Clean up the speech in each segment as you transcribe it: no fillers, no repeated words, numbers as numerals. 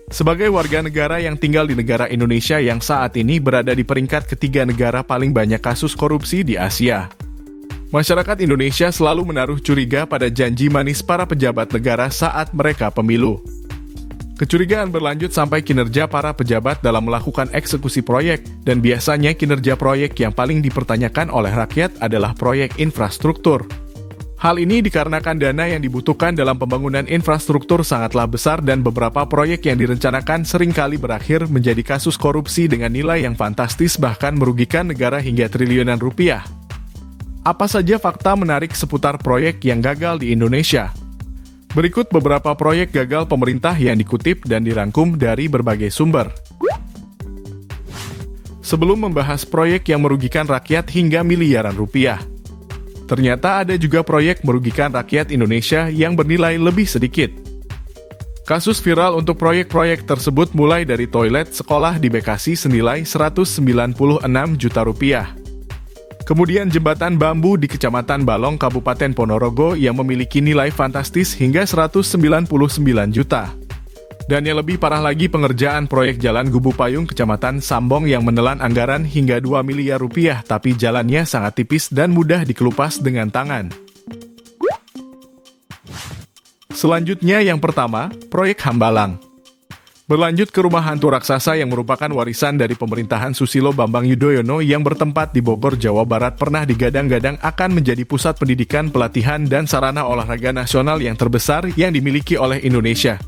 Sebagai warga negara yang tinggal di negara Indonesia yang saat ini berada di peringkat ketiga negara paling banyak kasus korupsi di Asia, masyarakat Indonesia selalu menaruh curiga pada janji manis para pejabat negara saat mereka pemilu. Kecurigaan berlanjut sampai kinerja para pejabat dalam melakukan eksekusi proyek, dan biasanya kinerja proyek yang paling dipertanyakan oleh rakyat adalah proyek infrastruktur. Hal ini dikarenakan dana yang dibutuhkan dalam pembangunan infrastruktur sangatlah besar dan beberapa proyek yang direncanakan seringkali berakhir menjadi kasus korupsi dengan nilai yang fantastis bahkan merugikan negara hingga triliunan rupiah. Apa saja fakta menarik seputar proyek yang gagal di Indonesia? Berikut beberapa proyek gagal pemerintah yang dikutip dan dirangkum dari berbagai sumber. Sebelum membahas proyek yang merugikan rakyat hingga miliaran rupiah, ternyata ada juga proyek merugikan rakyat Indonesia yang bernilai lebih sedikit. Kasus viral untuk proyek-proyek tersebut mulai dari toilet sekolah di Bekasi senilai 196 juta rupiah. Kemudian jembatan bambu di Kecamatan Balong, Kabupaten Ponorogo yang memiliki nilai fantastis hingga 199 juta. Dan yang lebih parah lagi pengerjaan proyek jalan Gubu Payung Kecamatan Sambong yang menelan anggaran hingga 2 miliar rupiah tapi jalannya sangat tipis dan mudah dikelupas dengan tangan. Selanjutnya yang pertama, proyek Hambalang. Berlanjut ke rumah hantu raksasa yang merupakan warisan dari pemerintahan Susilo Bambang Yudhoyono yang bertempat di Bogor, Jawa Barat pernah digadang-gadang akan menjadi pusat pendidikan, pelatihan, dan sarana olahraga nasional yang terbesar yang dimiliki oleh Indonesia.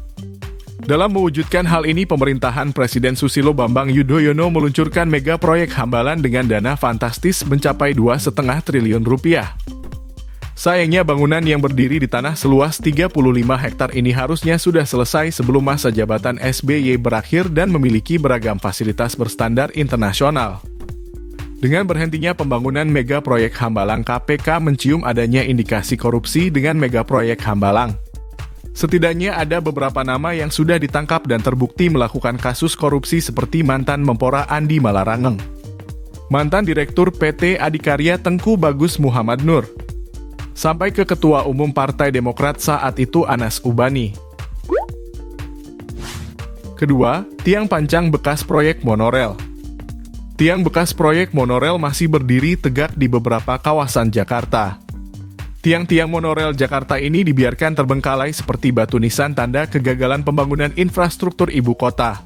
Dalam mewujudkan hal ini, pemerintahan Presiden Susilo Bambang Yudhoyono meluncurkan mega proyek Hambalang dengan dana fantastis mencapai 2,5 triliun rupiah. Sayangnya bangunan yang berdiri di tanah seluas 35 hektar ini harusnya sudah selesai sebelum masa jabatan SBY berakhir dan memiliki beragam fasilitas berstandar internasional. Dengan berhentinya pembangunan mega proyek Hambalang, KPK mencium adanya indikasi korupsi dengan mega proyek Hambalang. Setidaknya ada beberapa nama yang sudah ditangkap dan terbukti melakukan kasus korupsi seperti mantan Menpora Andi Malarangeng, mantan Direktur PT Adikarya Tengku Bagus Muhammad Nur, sampai ke Ketua Umum Partai Demokrat saat itu Anas Ubani. Kedua, tiang pancang bekas proyek monorel. Tiang bekas proyek monorel masih berdiri tegak di beberapa kawasan Jakarta. Tiang-tiang monorel Jakarta ini dibiarkan terbengkalai seperti batu nisan tanda kegagalan pembangunan infrastruktur ibu kota.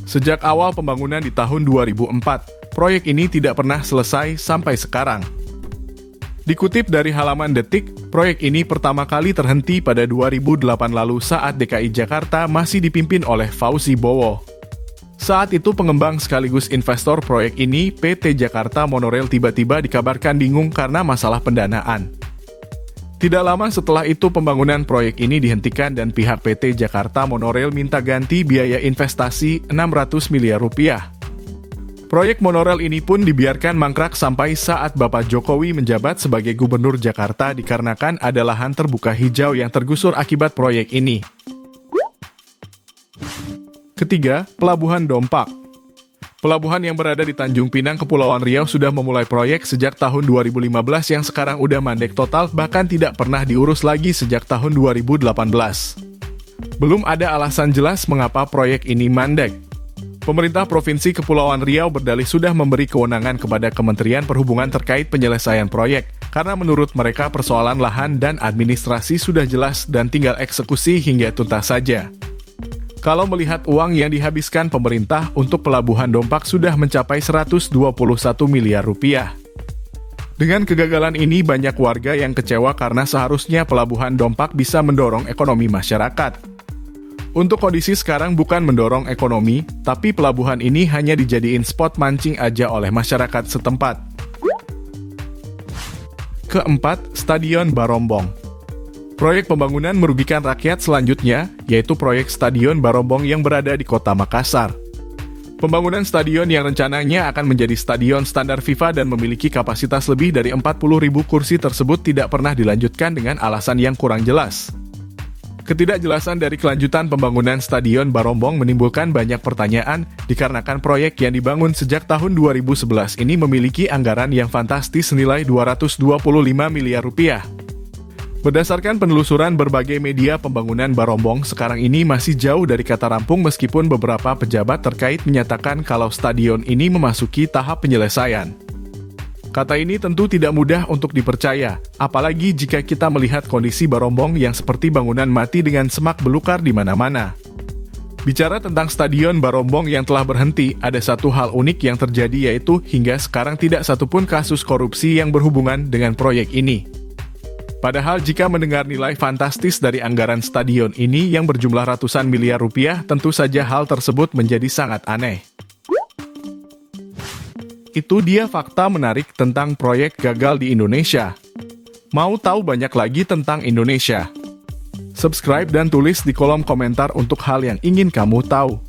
Sejak awal pembangunan di tahun 2004, proyek ini tidak pernah selesai sampai sekarang. Dikutip dari halaman Detik, proyek ini pertama kali terhenti pada 2008 lalu saat DKI Jakarta masih dipimpin oleh Fauzi Bowo. Saat itu pengembang sekaligus investor proyek ini, PT Jakarta Monorail, tiba-tiba dikabarkan bingung karena masalah pendanaan. Tidak lama setelah itu pembangunan proyek ini dihentikan dan pihak PT Jakarta Monorail minta ganti biaya investasi 600 miliar rupiah. Proyek monorel ini pun dibiarkan mangkrak sampai saat Bapak Jokowi menjabat sebagai Gubernur Jakarta dikarenakan ada lahan terbuka hijau yang tergusur akibat proyek ini. Ketiga, Pelabuhan Dompak. Pelabuhan yang berada di Tanjung Pinang, Kepulauan Riau sudah memulai proyek sejak tahun 2015 yang sekarang udah mandek total bahkan tidak pernah diurus lagi sejak tahun 2018. Belum ada alasan jelas mengapa proyek ini mandek. Pemerintah Provinsi Kepulauan Riau berdalih sudah memberi kewenangan kepada Kementerian Perhubungan terkait penyelesaian proyek, karena menurut mereka persoalan lahan dan administrasi sudah jelas dan tinggal eksekusi hingga tuntas saja. Kalau melihat uang yang dihabiskan pemerintah untuk Pelabuhan Dompak sudah mencapai 121 miliar rupiah. Dengan kegagalan ini banyak warga yang kecewa karena seharusnya Pelabuhan Dompak bisa mendorong ekonomi masyarakat. Untuk kondisi sekarang bukan mendorong ekonomi, tapi pelabuhan ini hanya dijadiin spot mancing aja oleh masyarakat setempat. Keempat, Stadion Barombong. Proyek pembangunan merugikan rakyat selanjutnya, yaitu proyek Stadion Barombong yang berada di Kota Makassar. Pembangunan stadion yang rencananya akan menjadi stadion standar FIFA dan memiliki kapasitas lebih dari 40.000 kursi tersebut tidak pernah dilanjutkan dengan alasan yang kurang jelas. Ketidakjelasan dari kelanjutan pembangunan Stadion Barombong menimbulkan banyak pertanyaan dikarenakan proyek yang dibangun sejak tahun 2011 ini memiliki anggaran yang fantastis senilai 225 miliar rupiah. Berdasarkan penelusuran berbagai media, pembangunan Barombong sekarang ini masih jauh dari kata rampung meskipun beberapa pejabat terkait menyatakan kalau stadion ini memasuki tahap penyelesaian. Kata ini tentu tidak mudah untuk dipercaya, apalagi jika kita melihat kondisi Barombong yang seperti bangunan mati dengan semak belukar di mana-mana. Bicara tentang stadion Barombong yang telah berhenti, ada satu hal unik yang terjadi, yaitu hingga sekarang tidak satupun kasus korupsi yang berhubungan dengan proyek ini. Padahal jika mendengar nilai fantastis dari anggaran stadion ini yang berjumlah ratusan miliar rupiah, tentu saja hal tersebut menjadi sangat aneh. Itu dia fakta menarik tentang proyek gagal di Indonesia. Mau tahu banyak lagi tentang Indonesia? Subscribe dan tulis di kolom komentar untuk hal yang ingin kamu tahu.